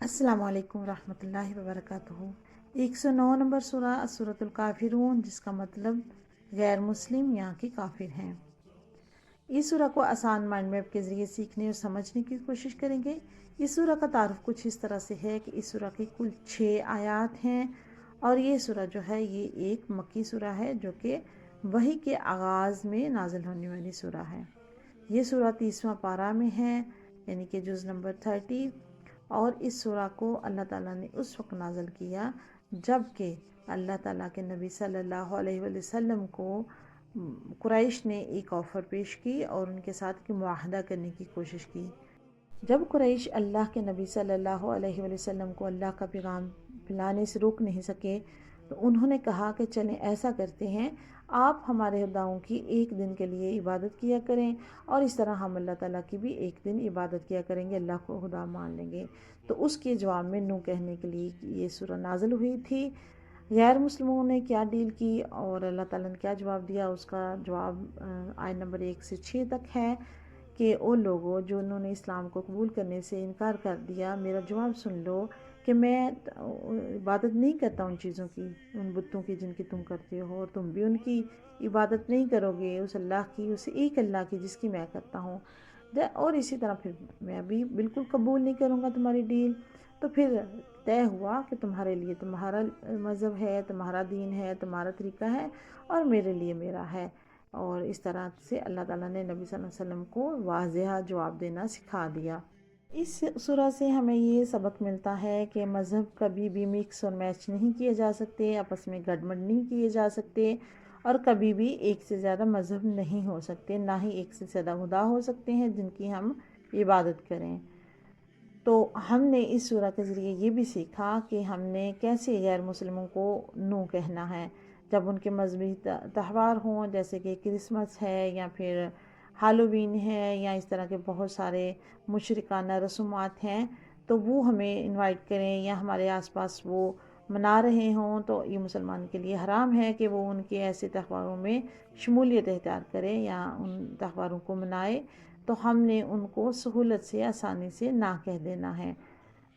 السلام علیکم ورحمۃ اللہ وبرکاتہ۔ 109 نمبر سورہ سورۃ الکافرون، جس کا مطلب غیر مسلم یہاں کے کافر ہیں۔ اس سورہ کو آسان مائنڈ میپ کے ذریعے سیکھنے اور سمجھنے کی کوشش کریں گے۔ اس سورہ کا تعارف کچھ اس طرح سے ہے کہ اس سورہ کی کل 6 آیات ہیں، اور یہ سورہ جو ہے یہ ایک مکی سورہ ہے جو کہ وحی کے آغاز میں نازل ہونے والی سورہ ہے۔ یہ سورہ 30واں پارہ میں ہے، یعنی کہ جز نمبر 30، اور اس سورہ کو اللہ تعالیٰ نے اس وقت نازل کیا جب کہ اللہ تعالیٰ کے نبی صلی اللہ علیہ وسلم کو قریش نے ایک آفر پیش کی اور ان کے ساتھ کی معاہدہ کرنے کی کوشش کی۔ جب قریش اللہ کے نبی صلی اللہ علیہ وسلم کو اللہ کا پیغام پھیلانے سے روک نہیں سکے، تو انہوں نے کہا کہ چلیں ایسا کرتے ہیں، آپ ہمارے خداؤں کی ایک دن کے لیے عبادت کیا کریں، اور اس طرح ہم اللہ تعالیٰ کی بھی ایک دن عبادت کیا کریں گے، اللہ کو خدا مان لیں گے۔ تو اس کے جواب میں نو کہنے کے لیے یہ سورہ نازل ہوئی تھی۔ غیر مسلموں نے کیا ڈیل کی اور اللہ تعالیٰ نے کیا جواب دیا، اس کا جواب آیت نمبر 1 سے 6 تک ہے کہ او لوگوں جو انہوں نے اسلام کو قبول کرنے سے انکار کر دیا، میرا جواب سن لو کہ میں عبادت نہیں کرتا ان چیزوں کی، ان بتوں کی جن کی تم کرتے ہو، اور تم بھی ان کی عبادت نہیں کرو گے، اس اللہ کی، اس ایک اللہ کی جس کی میں کرتا ہوں، اور اسی طرح پھر میں بھی بالکل قبول نہیں کروں گا تمہاری ڈیل۔ تو پھر طے ہوا کہ تمہارے لیے تمہارا مذہب ہے، تمہارا دین ہے، تمہارا طریقہ ہے، اور میرے لیے میرا ہے۔ اور اس طرح سے اللہ تعالیٰ نے نبی صلی اللہ علیہ وسلم کو واضح جواب دینا سکھا دیا۔ اس سورہ سے ہمیں یہ سبق ملتا ہے کہ مذہب کبھی بھی مکس اور میچ نہیں کیے جا سکتے، آپس میں گڑبڑ نہیں کیے جا سکتے، اور کبھی بھی ایک سے زیادہ مذہب نہیں ہو سکتے، نہ ہی ایک سے زیادہ خدا ہو سکتے ہیں جن کی ہم عبادت کریں۔ تو ہم نے اس سورہ کے ذریعے یہ بھی سیکھا کہ ہم نے کیسے غیر مسلموں کو نو کہنا ہے جب ان کے مذہبی تہوار ہوں، جیسے کہ کرسمس ہے یا پھر ہالووین ہے یا اس طرح کے بہت سارے مشرکانہ رسومات ہیں، تو وہ ہمیں انوائٹ کریں یا ہمارے آس پاس وہ منا رہے ہوں، تو یہ مسلمان کے لیے حرام ہے کہ وہ ان کے ایسے تہواروں میں شمولیت اختیار کرے یا ان تہواروں کو منائے۔ تو ہم نے ان کو سہولت سے، آسانی سے نہ کہہ دینا ہے۔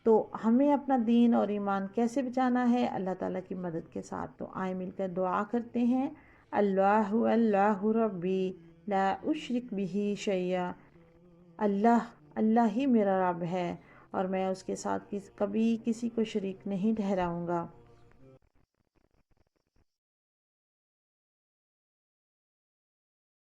تو ہمیں اپنا دین اور ایمان کیسے بچانا ہے؟ اللہ تعالیٰ کی مدد کے ساتھ۔ تو آئے مل کر دعا کرتے ہیں۔ اللہ اللہ ربی لا اشرک بہ شیئا، اللہ ہی میرا رب ہے اور میں اس کے ساتھ کبھی کسی کو شریک نہیں ٹھہراؤں گا۔